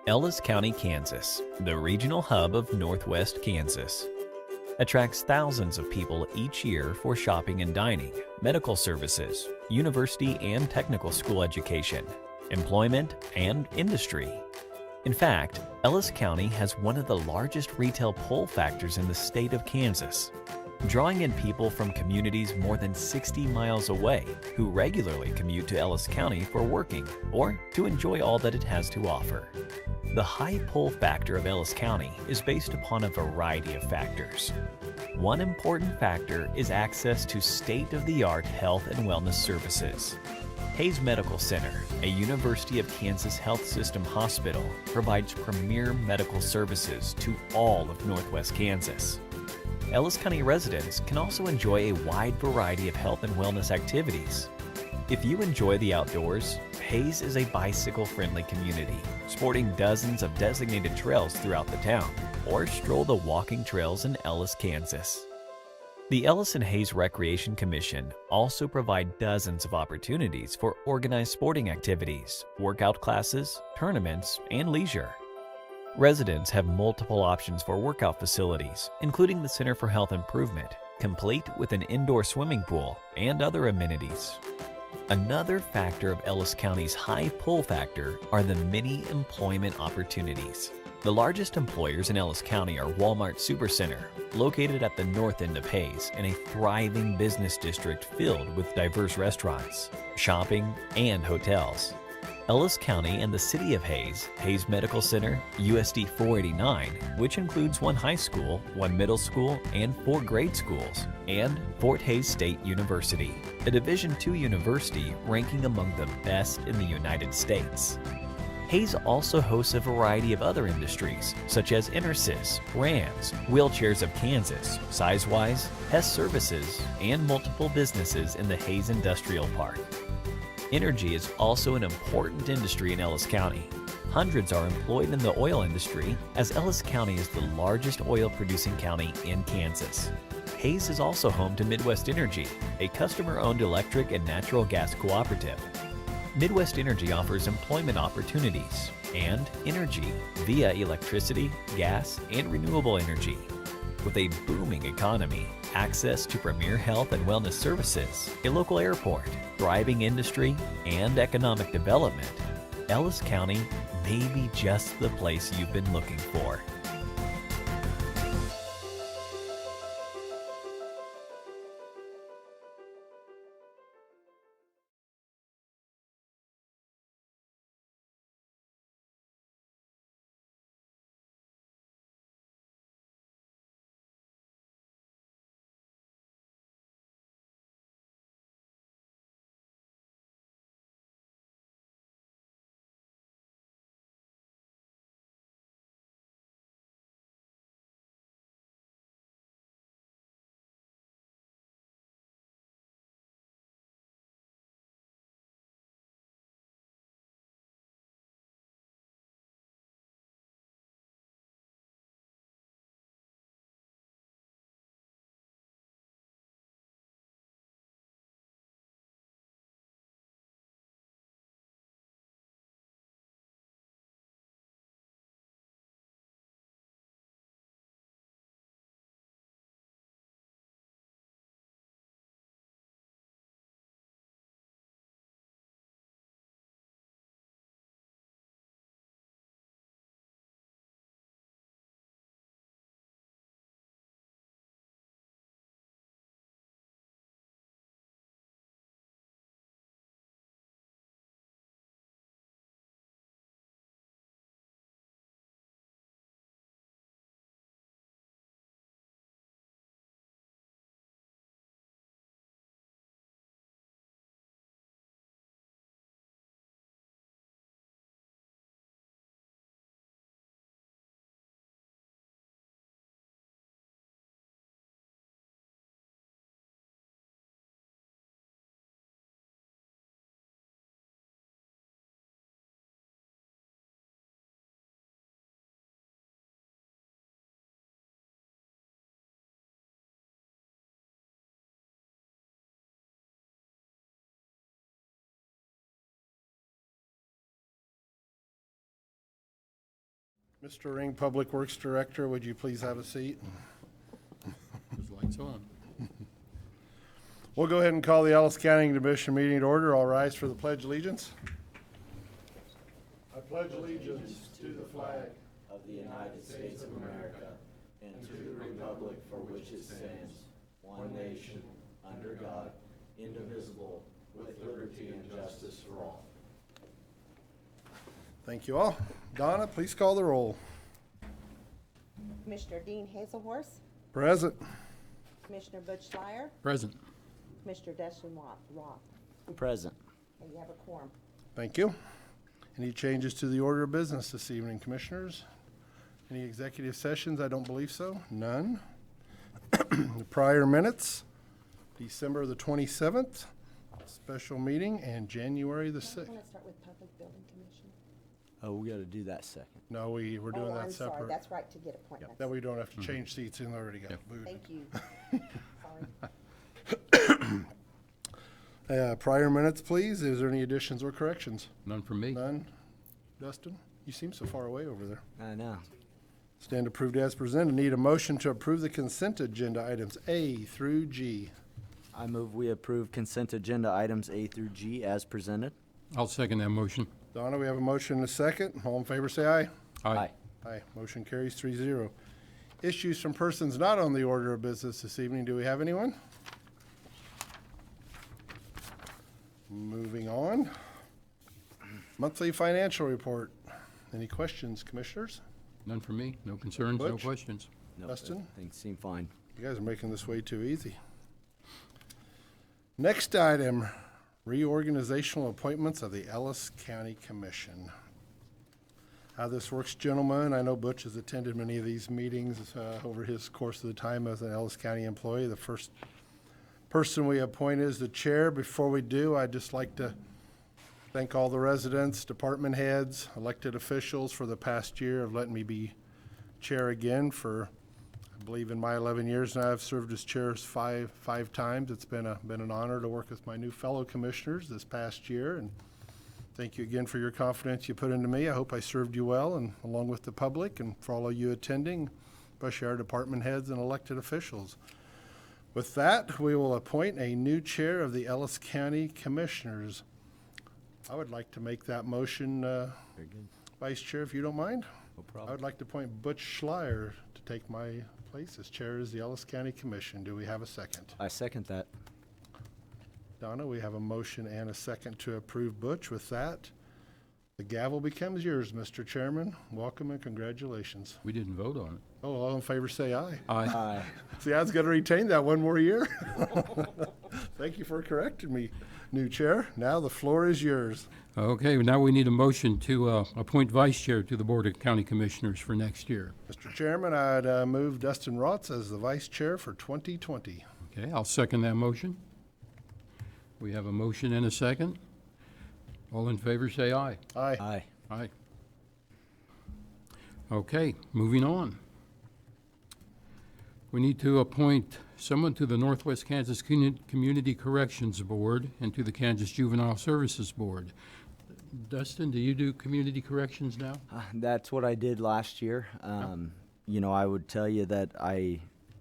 Ellis County, Kansas, the regional hub of Northwest Kansas, attracts thousands of people each year for shopping and dining, medical services, university and technical school education, employment, and industry. In fact, Ellis County has one of the largest retail pull factors in the state of Kansas, drawing in people from communities more than 60 miles away who regularly commute to Ellis County for working or to enjoy all that it has to offer. The high pull factor of Ellis County is based upon a variety of factors. One important factor is access to state-of-the-art health and wellness services. Hays Medical Center, a University of Kansas Health System hospital, provides premier medical services to all of Northwest Kansas. Ellis County residents can also enjoy a wide variety of health and wellness activities. If you enjoy the outdoors, Hays is a bicycle-friendly community, sporting dozens of designated trails throughout the town, or stroll the walking trails in Ellis, Kansas. The Ellis and Hays Recreation Commission also provide dozens of opportunities for organized sporting activities, workout classes, tournaments, and leisure. Residents have multiple options for workout facilities, including the Center for Health Improvement, complete with an indoor swimming pool and other amenities. Another factor of Ellis County's high pull factor are the many employment opportunities. The largest employers in Ellis County are Walmart Supercenter, located at the north end of Hays in a thriving business district filled with diverse restaurants, shopping, and hotels. Ellis County and the City of Hays, Hays Medical Center, USD 489, which includes one high school, one middle school, and 4 grade schools, and Fort Hays State University, a Division II university ranking among the best in the United States. Hays also hosts a variety of other industries, such as Intersys, Rands, Wheelchairs of Kansas, Sizewise, Hess Services, and multiple businesses in the Hays Industrial Park. Energy is also an important industry in Ellis County. Hundreds are employed in the oil industry, as Ellis County is the largest oil-producing county in Kansas. Hays is also home to Midwest Energy, a customer-owned electric and natural gas cooperative. Midwest Energy offers employment opportunities and energy via electricity, gas, and renewable energy. With a booming economy, access to premier health and wellness services, a local airport, thriving industry, and economic development, Ellis County may be just the place you've been looking for. Mr. Ring, Public Works Director, would you please have a seat? His lights on. We'll go ahead and call the Ellis County Commission meeting to order. All rise for the Pledge of Allegiance. I pledge allegiance to the flag of the United States of America and to the republic for which it stands, one nation, under God, indivisible, with liberty and justice for all. Thank you all. Donna, please call the roll. Commissioner Dean Hazelhorse, Present. Commissioner Butch Schleier, Present. Commissioner Dustin Roth. Present. And you have a quorum. Thank you. Any changes to the order of business this evening, Commissioners? Any executive sessions? I don't believe so. None. The prior minutes, December the 27th, special meeting, and January the 6th. I want to start with Public Building Commission. Oh, we gotta do that second. No, we're doing that I'm sorry, separate. that's right, to get appointments. That we don't have to change seats and already got booed. Thank you. Sorry. Prior minutes, please. Is there any additions or corrections? None from me. None? Dustin? You seem so far away over there. I know. Stand approved as presented. Need a motion to approve the consent agenda items A through G. I move we approve consent agenda items A through G as presented. I'll second that motion. Donna, we have a motion and a second. All in favor, say aye. Aye. Aye. Motion carries 3-0. Issues from persons not on the order of business this evening. Do we have anyone? Moving on. Monthly financial report. Any questions, Commissioners? None from me. No concerns, no Butch? questions. No, Dustin? things seem fine. You guys are making this way too easy. Next item, reorganizational appointments of the Ellis County Commission. How this works, gentlemen, I know Butch has attended many of these meetings over his course of the time as an Ellis County employee. The first person we appoint is the chair. Before we do, I'd just like to thank all the residents, department heads, elected officials for the past year of letting me be chair again for, I believe in my 11 years now, I've served as chair five times. It's been an honor to work with my new fellow commissioners this past year, and thank you again for your confidence you put into me. I hope I served you well, and along with the public, and for all of you attending, especially our department heads and elected officials. With that, we will appoint a new chair of the Ellis County Commissioners. I would like to make that motion, Very good. Vice Chair, if you don't mind. No I problem. would like to appoint Butch Schleier to take my place as chair of the Ellis County Commission. Do we have a second? I second that. Donna, we have a motion and a second to approve Butch. With that, the gavel becomes yours, Mr. Chairman. Welcome and congratulations. We didn't vote on it. Oh, all in favor say aye. Aye. Aye. See, I was going to retain that one more year. Thank you for correcting me, new chair. Now the floor is yours. Okay, now we need a motion to appoint vice chair to the Board of County Commissioners for next year. Mr. Chairman, I'd move Dustin Rotz as the vice chair for 2020. Okay, I'll second that motion. We have a motion and a second. All in favor, say aye. Aye. Aye. Aye. Okay, moving on. We need to appoint someone to the Northwest Kansas Community Corrections Board and to the Kansas Juvenile Services Board. Dustin, do you do community corrections now? That's what I did last year. You know, I would tell you that I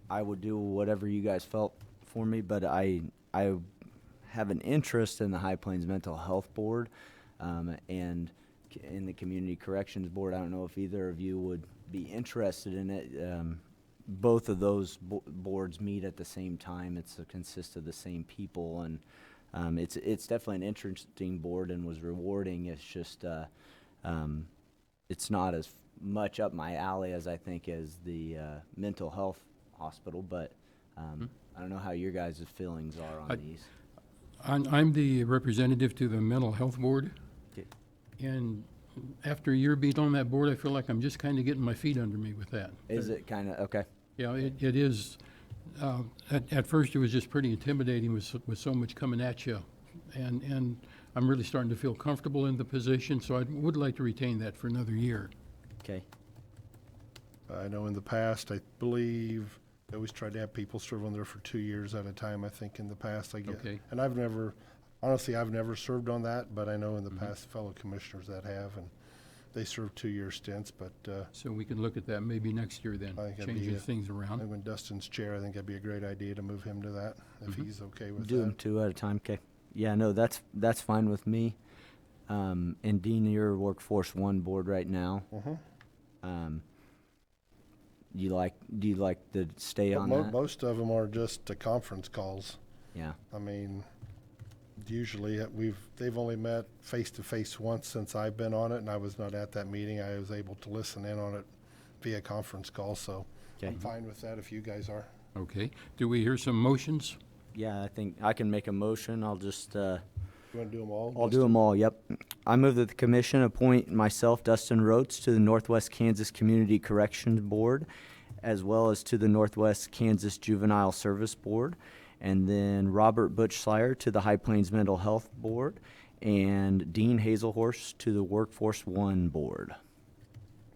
would do whatever you guys felt for me, but I have an interest in the High Plains Mental Health Board and in the Community Corrections Board. I don't know if either of you would be interested in it. Both of those boards meet at the same time. It consists of the same people, and it's definitely an interesting board and was rewarding. It's just it's not as much up my alley as I think as the mental health hospital, but I don't know how your guys' feelings are on these. I'm the representative to the Mental Health Board, Okay. and after a year being on that board, I feel like I'm just kind of getting my feet under me with that. Is it kind of okay? Yeah, it is. At first, it was just pretty intimidating with so much coming at you, and I'm really starting to feel comfortable in the position, so I would like to retain that for another year. Okay. I know in the past, I believe, they always tried to have people serve on there for 2 years at a time, I think, in the past, I guess. Okay. And I've never served on that, but I know in the past fellow commissioners that have, and they serve 2-year stints, but So we can look at that maybe next year then, I think that'd be changes things I around. think when Dustin's chair, I think that'd be a great idea to move him to that, if he's okay with Do them that. 2 at a time, okay? Yeah, no, that's fine with me. And Dean, you're Workforce One board right now. Mhm. Do you like to stay But on that? most of them are just conference calls. Yeah. I mean, usually they've only met face to face once since I've been on it, and I was not at that meeting. I was able to listen in on it via conference call, so Okay. I'm fine with that if you guys are. Okay. Do we hear some motions? Yeah, I think I can make a motion. I'll just You want to do them all? I'll do them all, yep. I move that the commission appoint myself, Dustin Rhodes, to the Northwest Kansas Community Corrections Board, as well as to the Northwest Kansas Juvenile Service Board, and then Robert Butch Slyer to the High Plains Mental Health Board, and Dean Hazelhorse to the Workforce One Board.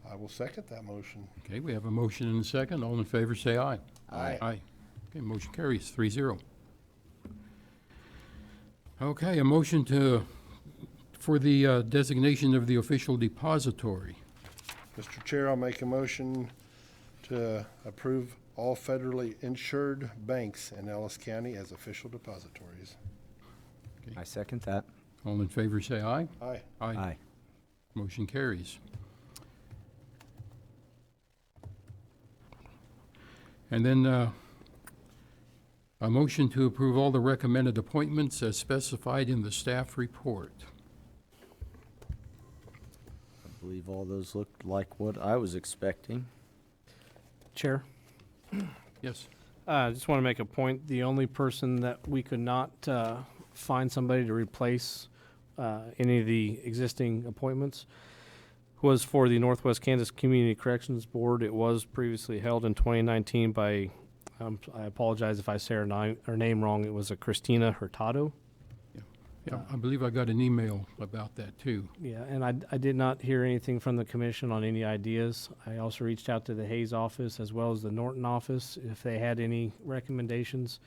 I will second that motion. Okay, we have a motion and a second. All in favor, say aye. Aye. Aye. Okay, motion carries 3-0. Okay, a motion for the designation of the official depository. Mr. Chair, I'll make a motion to approve all federally insured banks in Ellis County as official depositories. I second that. All in favor, say aye. Aye. Aye. Motion carries. And then a motion to approve all the recommended appointments as specified in the staff report. I believe all those looked like what I was expecting. Chair, Yes. I just want to make a point. The only person that we could not find somebody to replace any of the existing appointments was for the Northwest Kansas Community Corrections Board. It was previously held in 2019 by, I apologize if I say her name wrong, it was a Christina Hurtado. Yeah, I believe I got an email about that too. Yeah, and I did not hear anything from the commission on any ideas. I also reached out to the Hayes office as well as the Norton office if they had any recommendations,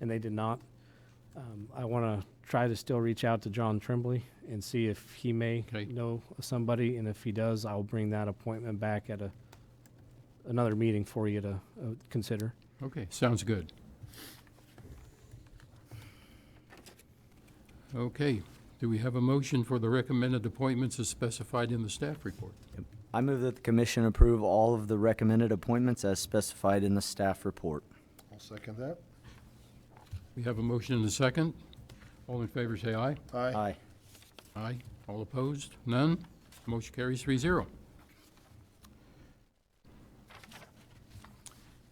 and they did not. I want to try to still reach out to John Tremblay and see if he may Okay. know somebody, and if he does, I'll bring that appointment back at another meeting for you to consider. Okay, sounds good. Okay, do we have a motion for the recommended appointments as specified in the staff report? I move that the commission approve all of the recommended appointments as specified in the staff report. I'll second that. We have a motion and a second. All in favor, say aye. Aye. Aye. All opposed? None? Motion carries 3-0.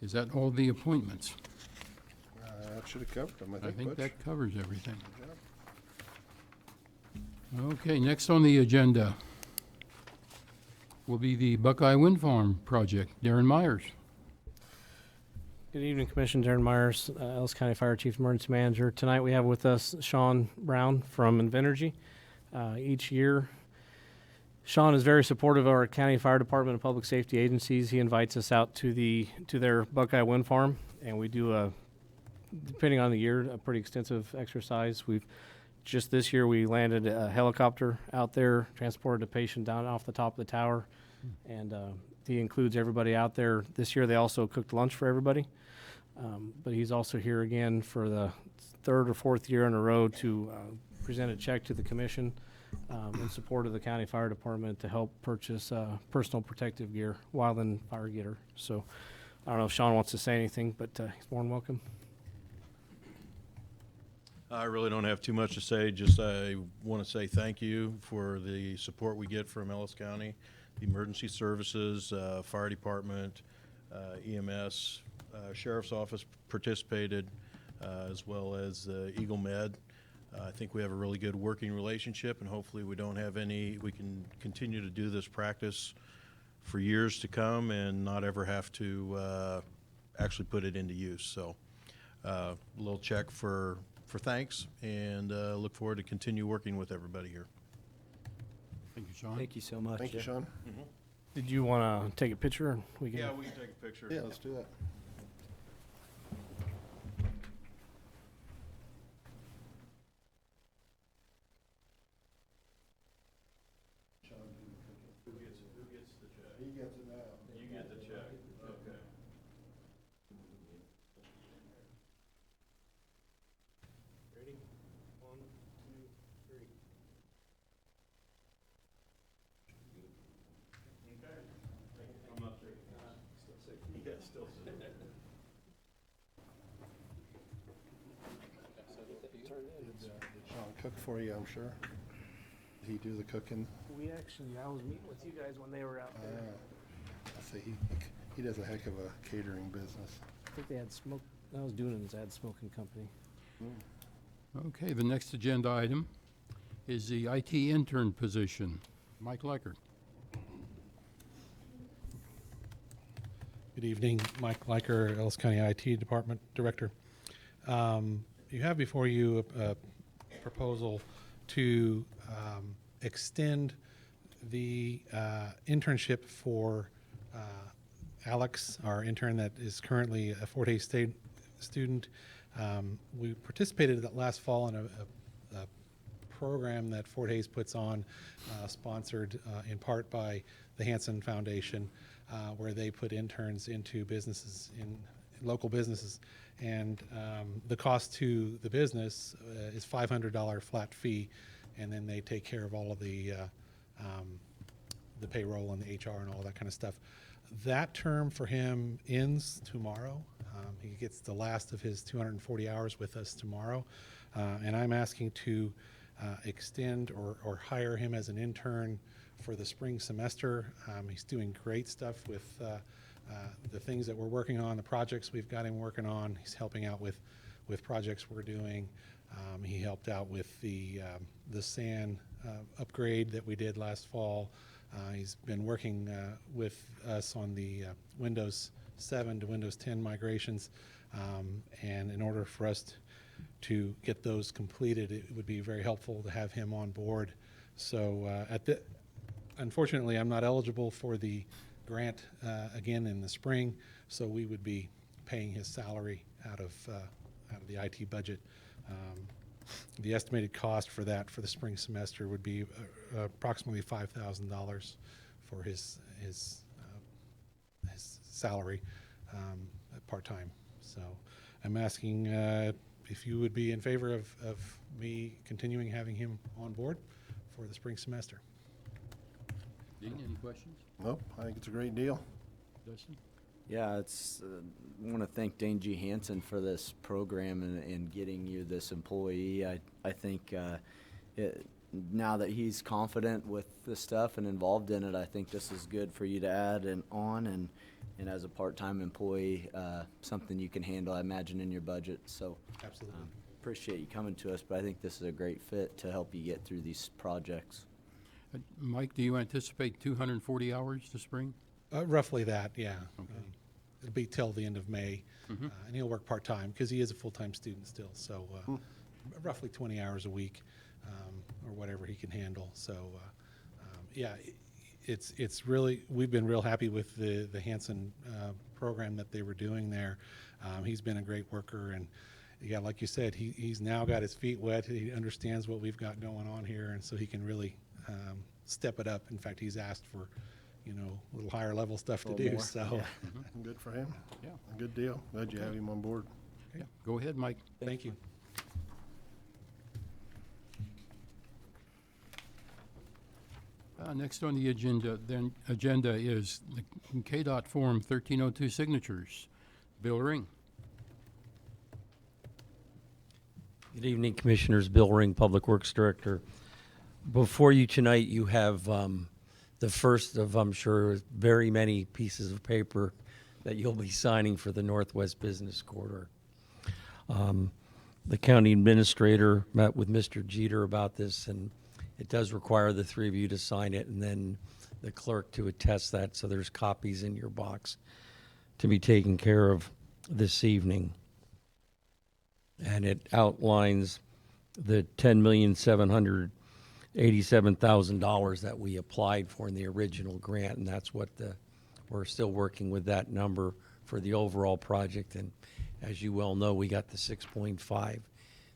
Is that all the appointments? That should have covered them, I think Butch. that covers everything. Good job. Okay, next on the agenda will be the Buckeye Wind Farm project. Darren Myers. Good evening, Commission. Darren Myers, Ellis County Fire Chief Emergency Manager. Tonight we have with us Sean Brown from Invenergy. Each year, Sean is very supportive of our county fire department and public safety agencies. He invites us out to their Buckeye Wind Farm, and we do depending on the year, a pretty extensive exercise. Just this year, we landed a helicopter out there, transported a patient down off the top of the tower, and he includes everybody out there. This year, they also cooked lunch for everybody. But he's also here again for the third or fourth year in a row to present a check to the commission in support of the county fire department to help purchase personal protective gear, Wildland Fire Getter. So I don't know if Sean wants to say anything, but he's more than welcome. I really don't have too much to say. Just I want to say thank you for the support we get from Ellis County, the emergency services, fire department, EMS, sheriff's office participated, as well as Eagle Med. I think we have a really good working relationship, and hopefully we can continue to do this practice for years to come and not ever have to actually put it into use. So a little check for thanks, and look forward to continue working with everybody here. Thank you, Sean. Thank you so much. Thank you, Sean. Did you want to take a picture? We can. Yeah, we can take a picture. Yeah, let's do that. cook for you, I'm sure. Did he do the cooking? I was meeting with you guys when they were out there. I say he does a heck of a catering business. I think they had smoke, I was doing his ad smoking company. Okay, the next agenda item is the IT intern position. Mike Leiker. Good evening, Mike Leiker, Ellis County IT Department Director. You have before you a proposal to extend the internship for Alex, our intern that is currently a Fort Hays State student. We participated last fall in a program that Fort Hays puts on, sponsored in part by the Hansen Foundation, where they put interns into businesses, in local businesses. And the cost to the business is $500 flat fee, and then they take care of all of the payroll and the HR and all that kind of stuff. That term for him ends tomorrow. He gets the last of his 240 hours with us tomorrow, and I'm asking to extend or hire him as an intern for the spring semester. He's doing great stuff with the things that we're working on, the projects we've got him working on. He's helping out with projects we're doing. He helped out with the SAN upgrade that we did last fall. He's been working with us on the Windows 7 to Windows 10 migrations, and in order for us to get those completed, it would be very helpful to have him on board. So unfortunately, I'm not eligible for the grant again in the spring, so we would be paying his salary out of the IT budget. The estimated cost for that for the spring semester would be approximately $5,000 for his salary part-time. So I'm asking if you would be in favor of me continuing having him on board for the spring semester. Dean, any questions? Nope, I think it's a great deal. Dustin? Yeah, it's, I want to thank Dane G. Hansen for this program and getting you this employee. I think now that he's confident with this stuff and involved in it, I think this is good for you to add and as a part-time employee, something you can handle, I imagine, in your budget. So Absolutely. Appreciate you coming to us, but I think this is a great fit to help you get through these projects. Mike, do you anticipate 240 hours this spring? Roughly that, yeah. Okay. It'll be till the end of May, and he'll work part-time because he is a full-time student still. So roughly 20 hours a week, or whatever he can handle. So yeah, it's really, we've been real happy with the Hansen program that they were doing there. He's been a great worker, and yeah, like you said, he's now got his feet wet. He understands what we've got going on here, and so he can really step it up. In fact, he's asked for, a little higher level stuff to do. more. So Yeah. Good for him. Yeah. A good deal. Glad you have him on board. Yeah. Go ahead, Mike. thank you. Next on the agenda is the KDOT Form 1302 signatures. Bill Ring. Good evening, Commissioners. Bill Ring, Public Works Director. Before you tonight, you have the first of, I'm sure, very many pieces of paper that you'll be signing for the Northwest Business Corridor. The county administrator met with Mr. Jeter about this, and it does require the three of you to sign it and then the clerk to attest that, so there's copies in your box to be taken care of this evening. And it outlines the $10,787,000 that we applied for in the original grant, and that's what we're still working with that number for the overall project. And as you well know, we got the 6.5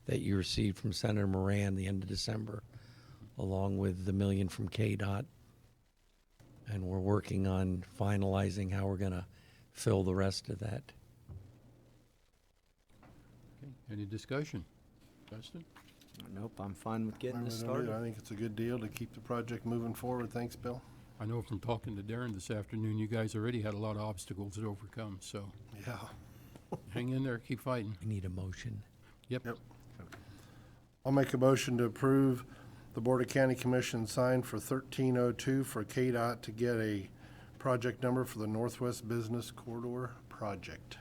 that you received from Senator Moran the end of December, along with the $1 million from KDOT. And we're working on finalizing how we're going to fill the rest of that. Okay. Any discussion? Dustin? Nope, I'm fine with I getting this really do. started. I think it's a good deal to keep the project moving forward. Thanks, Bill. I know from talking to Darren this afternoon, you guys already had a lot of obstacles to overcome, so Yeah. hang in there, keep fighting. We need a motion. Yep. Yep. I'll make a motion to approve the Board of County Commissions sign for 1302 for KDOT to get a project number for the Northwest Business Corridor project.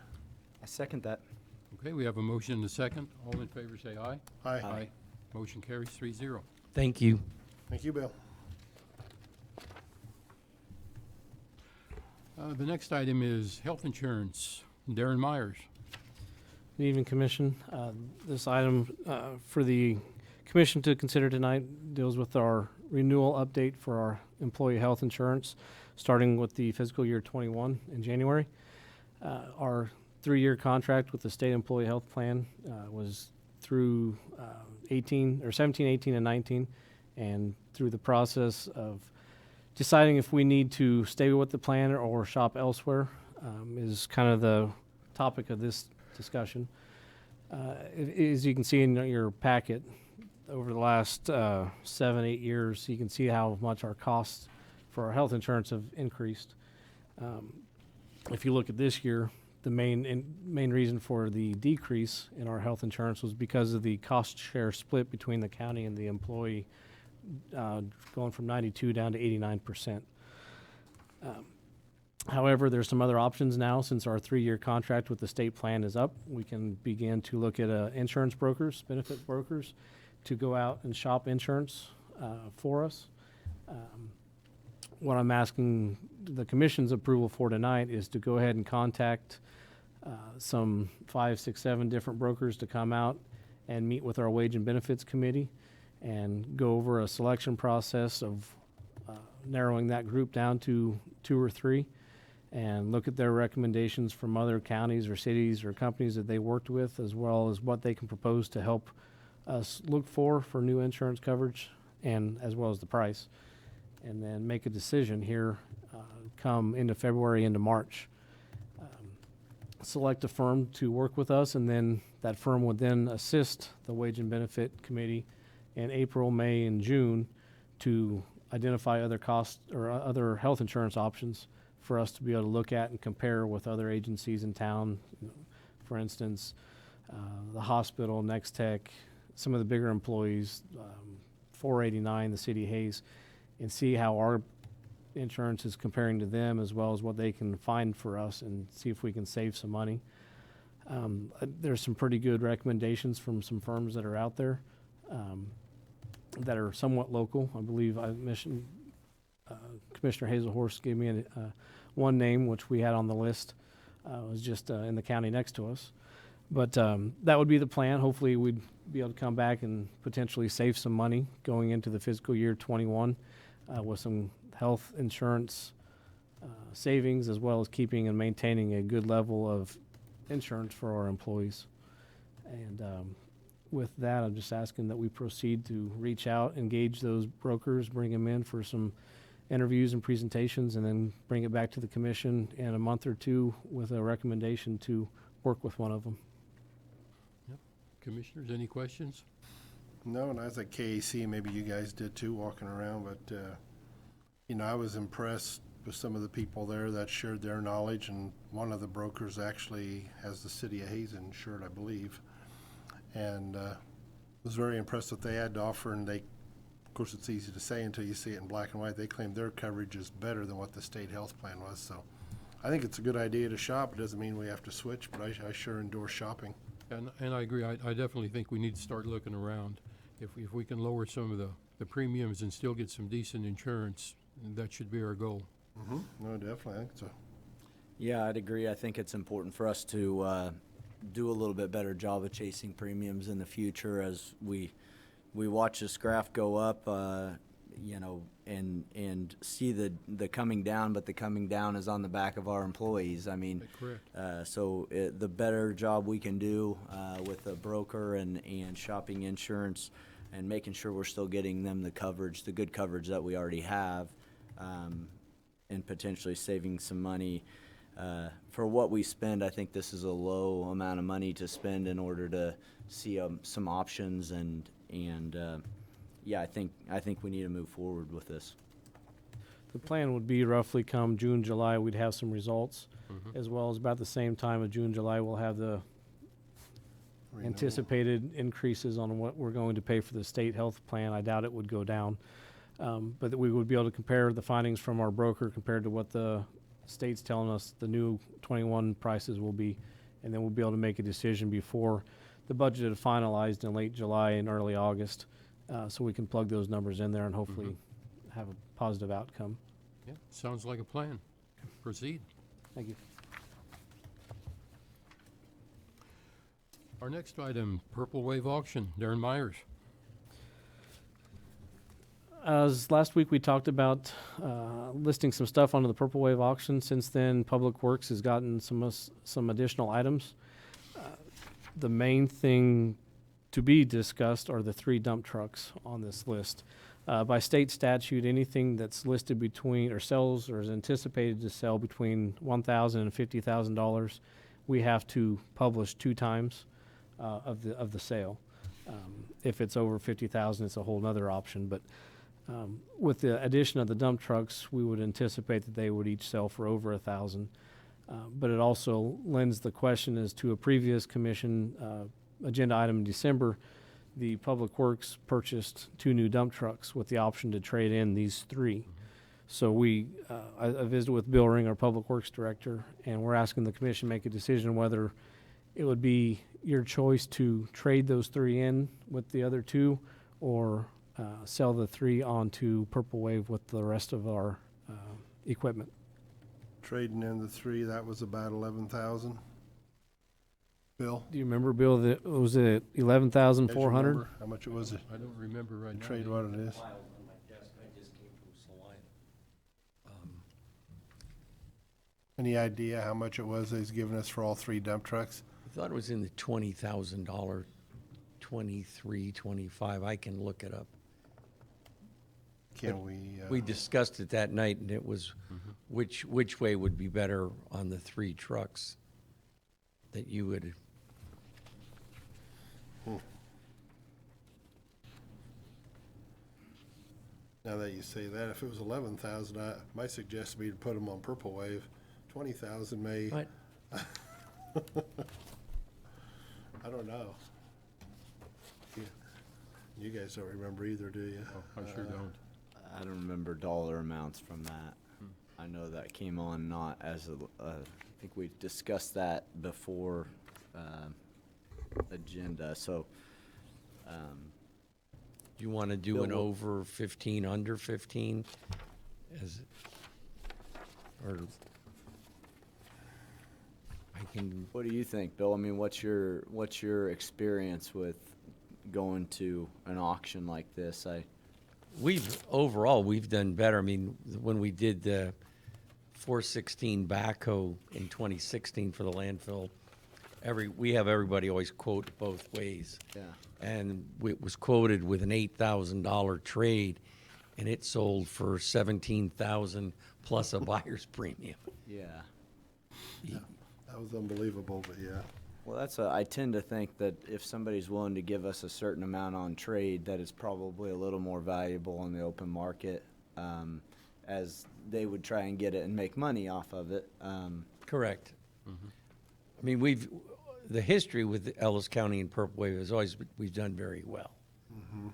I second that. Okay, we have a motion and a second. All in favor say aye. Aye. Motion carries 3-0. Thank you. Thank you, Bill. The next item is health insurance. Darren Myers. Good evening, Commission. This item for the Commission to consider tonight deals with our renewal update for our employee health insurance, starting with the fiscal year 21 in January. Our 3-year contract with the state employee health plan was through 17, 18, and 19, and through the process of deciding if we need to stay with the plan or shop elsewhere is kind of the topic of this discussion. As you can see in your packet, over the last 7-8 years, you can see how much our costs for our health insurance have increased. If you look at this year, the main reason for the decrease in our health insurance was because of the cost share split between the county and the employee, going from 92 down to 89%. However, there's some other options now. Since our 3-year contract with the state plan is up, we can begin to look at insurance brokers, benefit brokers, to go out and shop insurance for us. What I'm asking the Commission's approval for tonight is to go ahead and contact some 5, 6, 7 different brokers to come out and meet with our Wage and Benefits Committee and go over a selection process of narrowing that group down to 2 or 3 and look at their recommendations from other counties or cities or companies that they worked with, as well as what they can propose to help us look for new insurance coverage, and as well as the price, and then make a decision here come into February, into March. Select a firm to work with us, and then that firm would then assist the Wage and Benefit Committee in April, May, and June to identify other costs or other health insurance options for us to be able to look at and compare with other agencies in town. For instance, the hospital, Next Tech, some of the bigger employees, 489, the City of Hayes, and see how our insurance is comparing to them, as well as what they can find for us, and see if we can save some money. There's some pretty good recommendations from some firms that are out there that are somewhat local. I believe I mentioned Commissioner Hazelhorst gave me one name, which we had on the list. It was just in the county next to us. But that would be the plan. Hopefully we'd be able to come back and potentially save some money going into the fiscal year 21 with some health insurance savings, as well as keeping and maintaining a good level of insurance for our employees. And with that, I'm just asking that we proceed to reach out, engage those brokers, bring them in for some interviews and presentations, and then bring it back to the Commission in a month or 2 with a recommendation to work with one of them. Commissioners, any questions? No, and I was at KAC, maybe you guys did too, walking around, but, I was impressed with some of the people there that shared their knowledge, and one of the brokers actually has the City of Hayes insured, I believe, and was very impressed what they had to offer, and of course, it's easy to say until you see it in black and white. They claim their coverage is better than what the state health plan was, so I think it's a good idea to shop. It doesn't mean we have to switch, but I sure endorse shopping. And I agree. I definitely think we need to start looking around. If we can lower some of the premiums and still get some decent insurance, that should be our goal. No, definitely, I think so. Yeah, I'd agree. I think it's important for us to do a little bit better job of chasing premiums in the future as we watch this graph go up, and see the coming down, but the coming down is on the back of our employees. I mean, correct. So the better job we can do with a broker and shopping insurance and making sure we're still getting them the coverage, the good coverage that we already have, and potentially saving some money. For what we spend, I think this is a low amount of money to spend in order to see some options, and yeah, I think we need to move forward with this. The plan would be roughly come June, July, we'd have some results, as well as about the same time of June, July, we'll have the Renewal. anticipated increases on what we're going to pay for the state health plan. I doubt it would go down. But that we would be able to compare the findings from our broker compared to what the state's telling us the new 21 prices will be. And then we'll be able to make a decision before the budget is finalized in late July and early August. So we can plug those numbers in there and hopefully have a positive outcome. Yeah, sounds like a plan. Proceed. Thank you. Our next item, Purple Wave Auction, Darren Myers. As last week we talked about listing some stuff onto the Purple Wave auction. Since then, Public Works has gotten some additional items. The main thing to be discussed are the 3 dump trucks on this list. By state statute, anything that's listed between or sells or is anticipated to sell between $1,000 and $50,000, we have to publish 2 times of the sale. If it's over 50,000, it's a whole other option. But with the addition of the dump trucks, we would anticipate that they would each sell for over 1,000. But it also lends the question as to a previous commission agenda item in December. The Public Works purchased 2 new dump trucks with the option to trade in these 3. So I visited with Bill Ring, our Public Works Director, and we're asking the commission to make a decision whether it would be your choice to trade those 3 in with the other 2 or sell the 3 onto Purple Wave with the rest of our equipment. Trading in the 3, that was about 11,000. Bill? Do you remember, Bill, that was it Guys 11,400? remember how much it was? I don't remember right now. Trade what it is. Any idea how much it was he's giving us for all 3 dump trucks? I thought it was in the $20,000, 23, 25. I can look it up. Can we? We discussed it that night, and it was which way would be better on the 3 trucks that you would. Now that you say that, if it was 11,000, my suggestion would be to put them on Purple Wave. 20,000 may. What? I don't know. You guys don't remember either, do you? Oh, I sure don't. I don't remember dollar amounts from that. I know that came on not as I think we discussed that before agenda, so. Do you want to do Bill, an what- over 15, under 15? Or I can, What do you think, Bill? I mean, what's your experience with going to an auction like this? overall, we've done better. I mean, when we did the 416 backhoe in 2016 for the landfill, we have everybody always quote both ways. Yeah. And it was quoted with an $8,000 trade, and it sold for $17,000 plus a buyer's premium. Yeah. That was unbelievable, but yeah. Well, I tend to think that if somebody's willing to give us a certain amount on trade, that it's probably a little more valuable on the open market, as they would try and get it and make money off of it. Correct. I mean, the history with Ellis County and Purple Wave is always, we've done very well.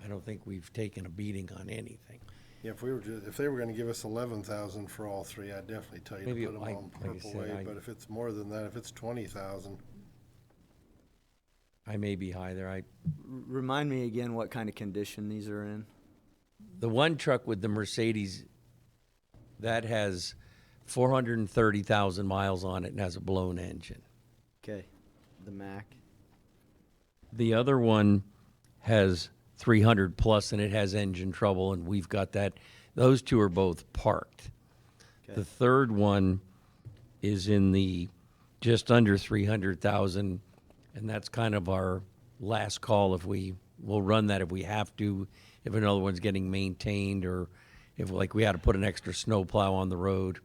I don't think we've taken a beating on anything. Yeah, if they were gonna give us 11,000 for all 3, I'd definitely tell you Maybe to put them like on I Purple said, Wave, but if it's more than that, if it's 20,000, I may be high there. Remind me again what kind of condition these are in? The one truck with the Mercedes, that has 430,000 miles on it and has a blown engine. Okay. The Mac. The other one has 300 plus and it has engine trouble, and we've got that. Those 2 are both parked. Okay. The third one is in the just under 300,000, and that's kind of our last call. We'll run that if we have to, if another one's getting maintained, or if we had to put an extra snowplow on the road,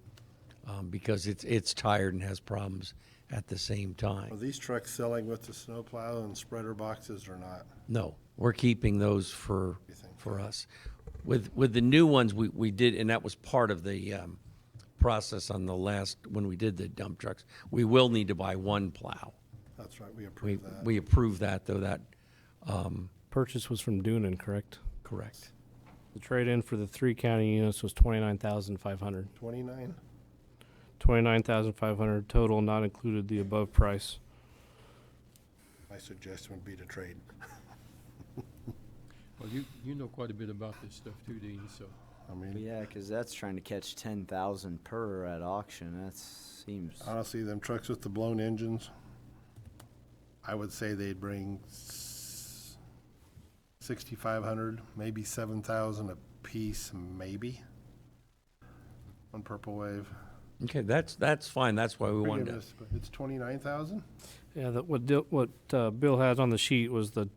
because it's tired and has problems at the same are time. these trucks selling with the snowplow and spreader boxes or not? No, we're keeping those for You think? us. With the new ones, we did, and that was part of the process on the last, when we did the dump trucks. We will need to buy 1 plow. That's right, we We, approved that. we approved that, though, that, Purchase was from Doonan, correct? correct. The trade-in for the 3 county units was 29,500. 29? 29,500 total, not included the above price. My suggestion would be to trade. Well, you know quite a bit about this stuff too, Dean, so. I mean, Yeah, 'cause that's trying to catch 10,000 per at auction. That seems. honestly, them trucks with the blown engines, I would say they'd bring 6,500, maybe 7,000 a piece, maybe, on Purple Wave. Okay, that's fine. That's why we wanted to. Forgiveness, but it's 29,000? Yeah, Bill has on the sheet was the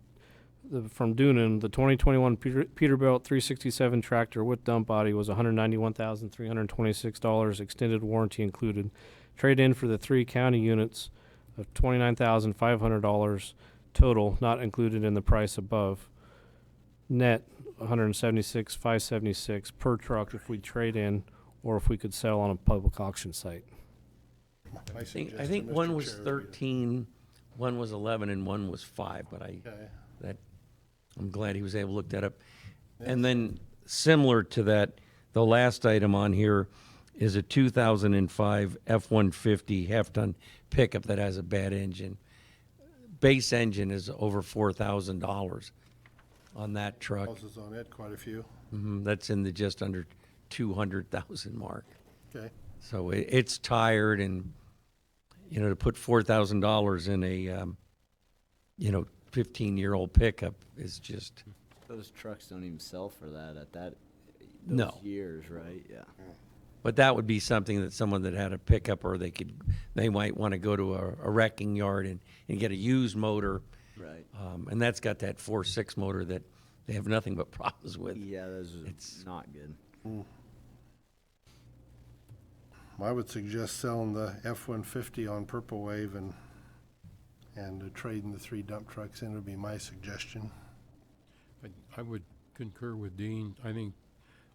from Doonan, the 2021 Peterbilt 367 tractor with dump body was $191,326, extended warranty included. Trade-in for the 3 county units of $29,500 total, not included in the price above. Net $176,576 per truck if we trade in, or if we could sell on a public auction site. My I suggestion, think Mr. one was Chair, would be to- 13, one was 11, and one was 5, but Okay. I'm glad he was able to look that up. And then, similar to that, the last item on here is a 2005 F-150 half-ton pickup that has a bad engine. Base engine is over $4,000 on that truck. Houses on it, quite a few. That's in the just under 200,000 mark. Okay. So it's tired, and, to put $4,000 in a, 15-year-old pickup is just, Those trucks don't even sell for that at those No. years, right? Yeah. but that would be something that someone that had a pickup, or they might want to go to a wrecking yard and get a used motor. Right. And that's got that 4.6 motor that they have nothing but problems with. Yeah, those are It's- not good. I would suggest selling the F-150 on Purple Wave and trading the 3 dump trucks in would be my suggestion. I would concur with Dean.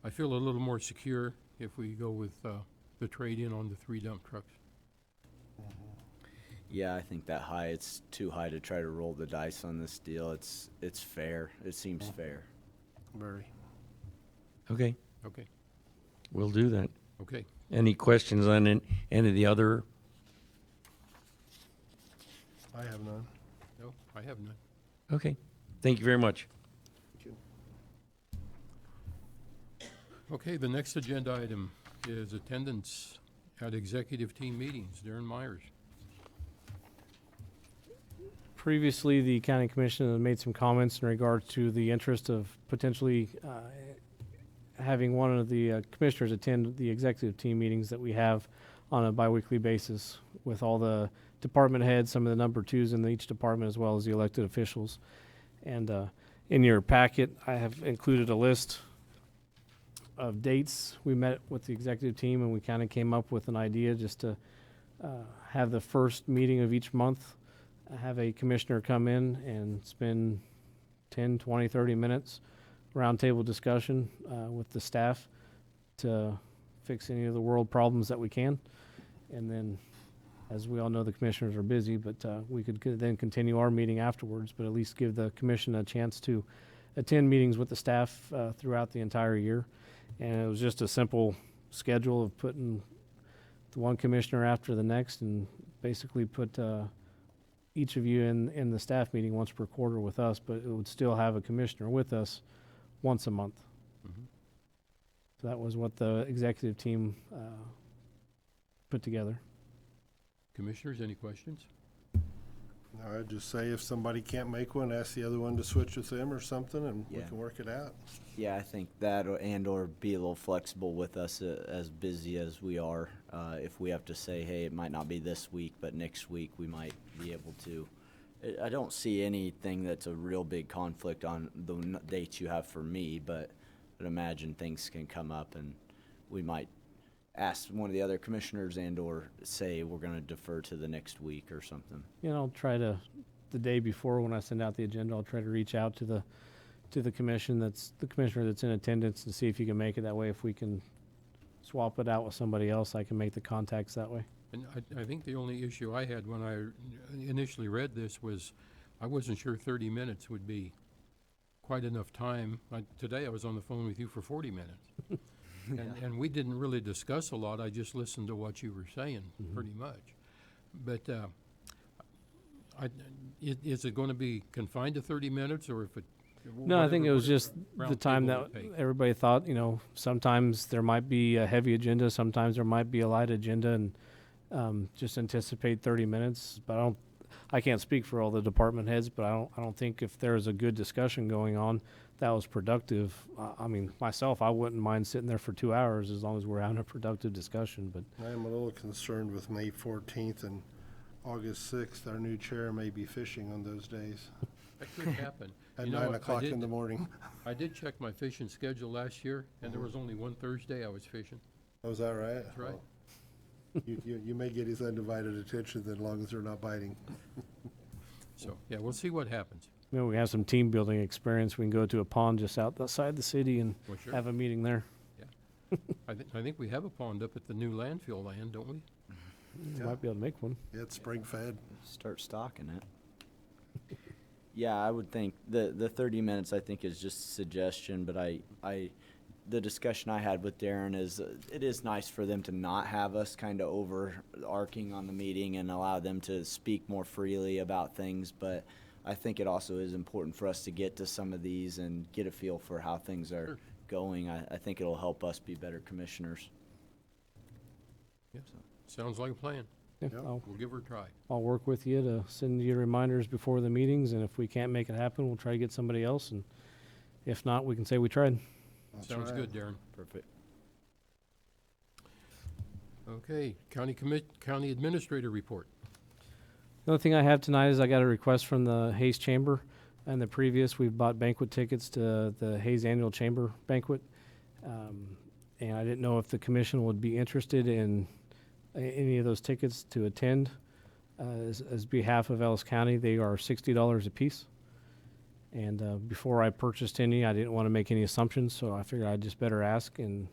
I feel a little more secure if we go with the trade-in on the 3 dump trucks. Yeah, I think it's too high to try to roll the dice on this deal. It's fair. It seems fair. Very. Okay, Okay, we'll do that. okay. Any questions on any of the other? I have none. No, I have none. Okay, thank you very much. Okay, the next agenda item is attendance at executive team meetings. Darren Myers. Previously, the county commission had made some comments in regard to the interest of potentially having one of the commissioners attend the executive team meetings that we have on a biweekly basis with all the department heads, some of the number 2s in each department, as well as the elected officials. And in your packet, I have included a list of dates. We met with the executive team, and we kind of came up with an idea just to have the first meeting of each month, have a commissioner come in and spend 10, 20, 30 minutes roundtable discussion with the staff to fix any of the world problems that we can. And then, as we all know, the commissioners are busy, but we could then continue our meeting afterwards, but at least give the commission a chance to attend meetings with the staff throughout the entire year. And it was just a simple schedule of putting the one commissioner after the next, and basically put each of you in the staff meeting once per quarter with us, but it would still have a commissioner with us once a month. So that was what the executive team put together. Commissioners, any questions? No, I'd just say if somebody can't make one, ask the other one to switch with them or something, and we Yeah. can work it out. Yeah, I think that or be a little flexible with us as busy as we are. If we have to say, hey, it might not be this week, but next week we might be able to. I don't see anything that's a real big conflict on the dates you have for me, but I'd imagine things can come up, and we might ask one of the other commissioners or say we're going to defer to the next week or something. You know, I'll try to, the day before when I send out the agenda, I'll try to reach out to the commissioner that's in attendance, and see if you can make it that way. If we can swap it out with somebody else, I can make the contacts that way. And I think the only issue I had when I initially read this was I wasn't sure 30 minutes would be quite enough time. Today I was on the phone with you for 40 minutes. And we didn't really discuss a lot. I just listened to what you were saying, pretty much. But is it going to be confined to 30 minutes, or if it? No, I think it was whatever just the round time table that would take? everybody thought, sometimes there might be a heavy agenda, sometimes there might be a light agenda, and just anticipate 30 minutes. But I can't speak for all the department heads, but I don't think if there was a good discussion going on that was productive. I mean, myself, I wouldn't mind sitting there for 2 hours as long as we're having a productive discussion, but I am a little concerned with May 14th and August 6th. Our new chair may be fishing on those days That could happen. at You know 9 what, o'clock in the morning. I did check my fishing schedule last year, and there was only one Thursday I was fishing. Oh, is that right? That's right. Well, You may get his undivided attention as long as they're not biting. So, yeah, we'll see what happens. maybe we have some team building experience. We can go to a pond just outside the city and Well, sure. have a meeting there. I think we have a pond up at the new landfill land, don't we? We might be able to make one. Yeah, it's spring fed. Start stocking it. Yeah, I would think the 30 minutes I think is just a suggestion, but the discussion I had with Darren is it is nice for them to not have us kind of overarching on the meeting and allow them to speak more freely about things, but I think it also is important for us to get to some of these and get a feel for how things are Sure. going. I think it'll help us be better commissioners. Yes. Sounds like a plan. Yeah, Yep. I'll We'll give her a try. work with you to send you reminders before the meetings, and if we can't make it happen, we'll try to get somebody else, and if not, we can say we tried. That's Sounds right. good, Darren. Perfect. Okay, county administrator report. The only thing I have tonight is I got a request from the Hayes Chamber. And the previous, we've bought banquet tickets to the Hayes Annual Chamber Banquet. And I didn't know if the commission would be interested in any of those tickets to attend. As behalf of Ellis County, they are $60 a piece. And before I purchased any, I didn't want to make any assumptions, so I figured I'd just better ask and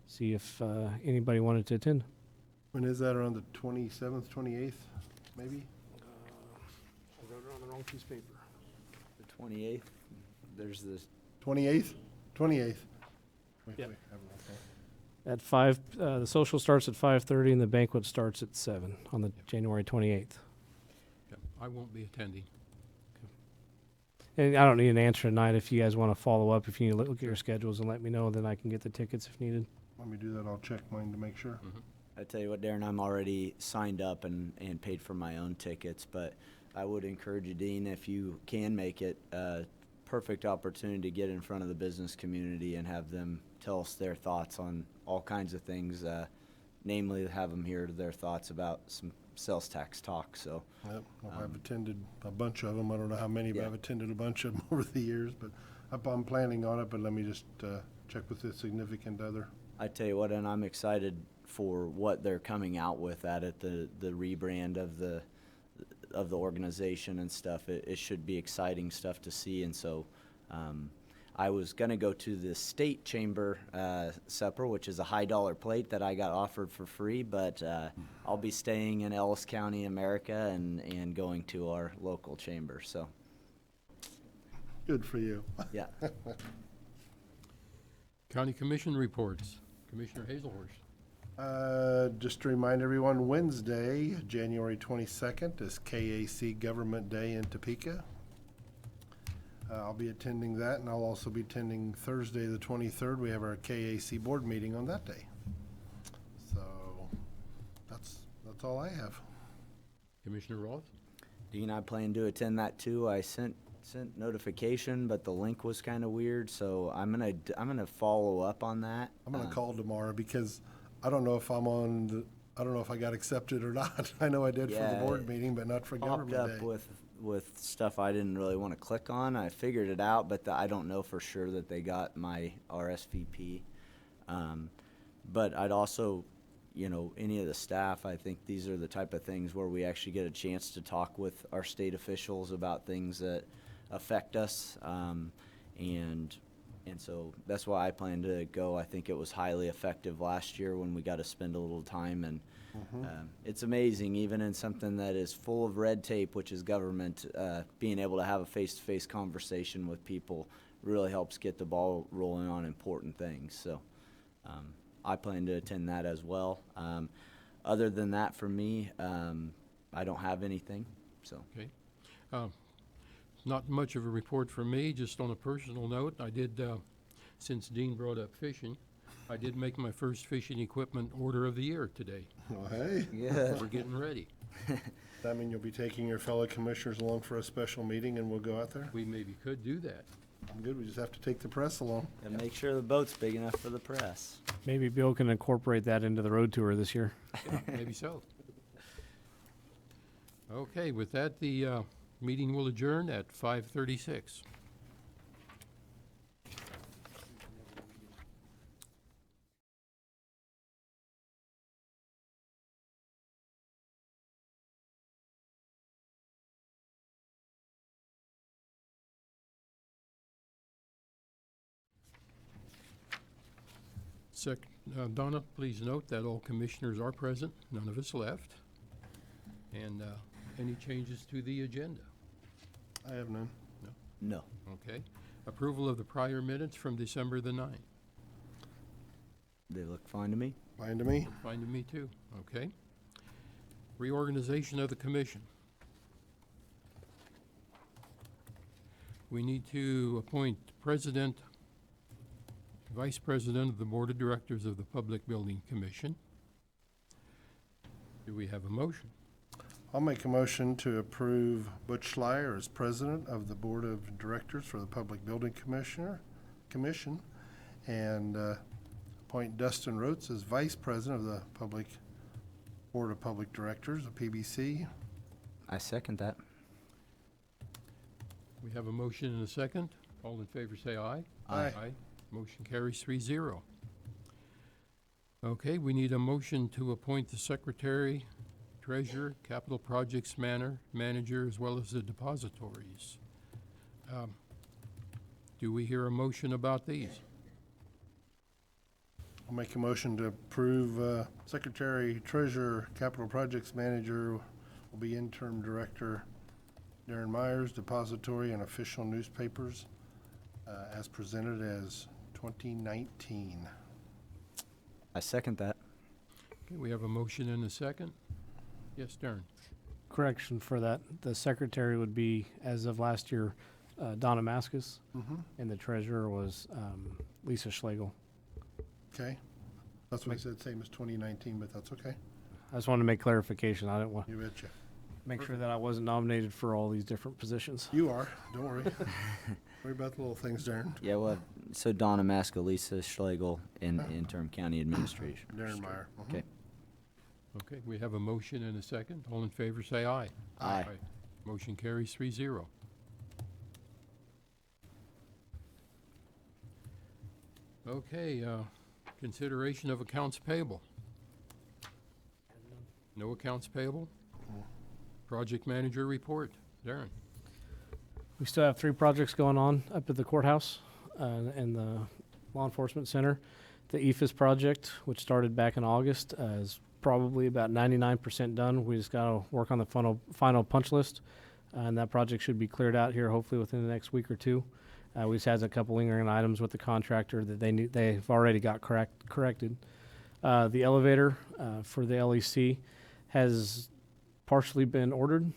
see if anybody wanted to attend. When is that, around the 27th, 28th, maybe? I wrote it on the wrong piece of paper. The 28th, there's this 28th? 28th. Wait, Yep. wait, have it okay. At 5, the social starts at 5:30 and the banquet starts at 7 on the January 28th. Yep, I won't be attending. And I don't need an answer tonight. If you guys want to follow up, if you need to look at your schedules and let me know, then I can get the tickets if needed. Let me do that. I'll check mine to make sure. I tell you what, Darren, I'm already signed up and paid for my own tickets, but I would encourage you, Dean, if you can make it, perfect opportunity to get in front of the business community and have them tell us their thoughts on all kinds of things, namely have them hear their thoughts about some sales tax talk, so. Yep, well, I've attended a bunch of them. I don't know how many, but Yeah. I've attended a bunch of them over the years, but I'm planning on it, but let me just check with the significant other. I tell you what, and I'm excited for what they're coming out with the rebrand of the organization and stuff. It should be exciting stuff to see, and so I was gonna go to the state chamber supper, which is a high dollar plate that I got offered for free, but I'll be staying in Ellis County, America, and going to our local chamber. So Good for you. yeah. County commission reports. Commissioner Hazelhurst. Just to remind everyone, Wednesday, January 22nd, is KAC Government Day in Topeka. I'll be attending that, and I'll also be attending Thursday, the 23rd. We have our KAC board meeting on that day. So that's all I have. Commissioner Roth. Dean, I plan to attend that too. I sent notification, but the link was kind of weird, so I'm gonna follow up on that. I'm gonna call tomorrow because I don't know if I don't know if I got accepted or not. I know I did for the Yeah, board meeting, but not for Popped Government up Day. with stuff I didn't really want to click on. I figured it out, but I don't know for sure that they got my RSVP. But I'd also, any of the staff, I think these are the type of things where we actually get a chance to talk with our state officials about things that affect us. And And so that's why I plan to go. I think it was highly effective last year when we got to spend a little time. And it's amazing, even in something that is full of red tape, which is government, being able to have a face-to-face conversation with people really helps get the ball rolling on important things. So I plan to attend that as well. Other than that, for me, I don't have anything. So Okay. Not much of a report from me, just on a personal note. I did, since Dean brought up fishing, I did make my first fishing equipment order of the year today. Well, hey, yeah. We're getting ready. that mean you'll be taking your fellow commissioners along for a special meeting and we'll go out there? We maybe could do that. I'm good, we just have to take the press along. And make sure the boat's big enough for the press. Maybe Bill can incorporate that into the road tour this year. Yeah, maybe so. Okay, with that, the meeting will adjourn at 5:36. Donna, please note that all commissioners are present, none of us left. And any changes to the agenda? I have none. No. Okay. Approval of the prior minutes from December the 9th. They look fine to me. Fine to me. Fine to me too. Okay. Reorganization of the commission. We need to appoint president, vice president of the board of directors of the Public Building Commission. Do we have a motion? I'll make a motion to approve Butch Schleier as president of the board of directors for the Public Building Commission, and appoint Dustin Rotes as vice president of the Board of Public Directors of PBC. I second that. We have a motion and a second. All in favor say aye. Aye. Motion carries 3-0. Okay, we need a motion to appoint the secretary, treasurer, capital projects manager, as well as the depositories. Do we hear a motion about these? I'll make a motion to approve secretary, treasurer, capital projects manager will be interim director Darren Myers, depository and official newspapers as presented as 2019. I second that. Okay, we have a motion and a second. Yes, Darren? Correction for that, the secretary would be, as of last year, Donna Maskus, and the treasurer was Lisa Schlegel. Okay. That's what I said, same as 2019, but that's okay. I just wanted to make clarification. I didn't want You betcha. make sure that I wasn't nominated for all these different positions. You are, don't worry. Worry about the little things, Darren. Yeah, well, so Donna Maska, Lisa Schlegel, in interim county administration. Darren Meyer. Okay. Okay, we have a motion and a second. All in favor say aye. Aye. Motion carries 3-0. Okay, consideration of accounts payable. No accounts payable? Project manager report. Darren? We still have 3 projects going on up at the courthouse and the law enforcement center. The EFIS project, which started back in August, is probably about 99% done. We just got to work on the final punch list, and that project should be cleared out here hopefully within the next week or 2. We just had a couple lingering items with the contractor that they've already got corrected. The elevator for the LEC has partially been ordered.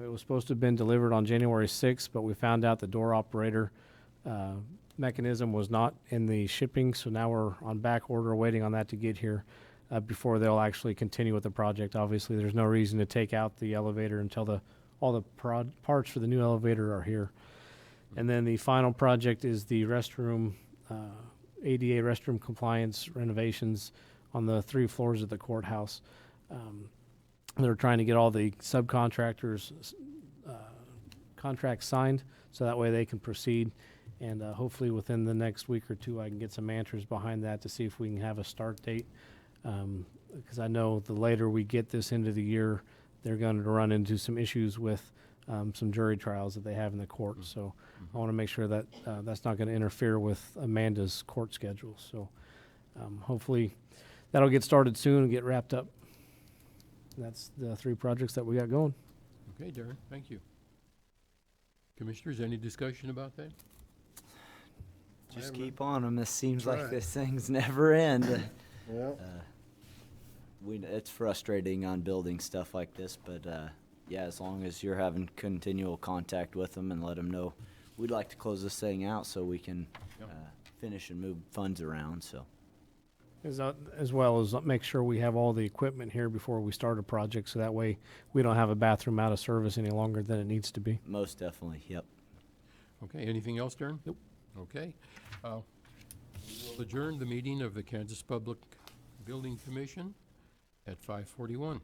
It was supposed to have been delivered on January 6th, but we found out the door operator mechanism was not in the shipping, so now we're on back order waiting on that to get here before they'll actually continue with the project. Obviously, there's no reason to take out the elevator until all the parts for the new elevator are here. And then the final project is the restroom, ADA restroom compliance renovations on the 3 floors of the courthouse. They're trying to get all the subcontractors' contracts signed, so that way they can proceed. And hopefully within the next week or 2, I can get some answers behind that to see if we can have a start date. Because I know the later we get this into the year, they're going to run into some issues with some jury trials that they have in the court. So I want to make sure that that's not going to interfere with Amanda's court schedule. So hopefully that'll get started soon and get wrapped up. That's the 3 projects that we got going. Okay, Darren, thank you. Commissioners, any discussion about that? Just I'm- keep on them. It seems That's like right. this thing's never end. Yeah. It's frustrating on building stuff like this, but yeah, as long as you're having continual contact with them and let them know, we'd like to close this thing out so we can Yep. finish and move funds around. So As well as make sure we have all the equipment here before we start a project, so that way we don't have a bathroom out of service any longer than it needs to be. most definitely, yep. Okay, anything else, Darren? Nope. Okay. We'll adjourn the meeting of the Kansas Public Building Commission at 5:41.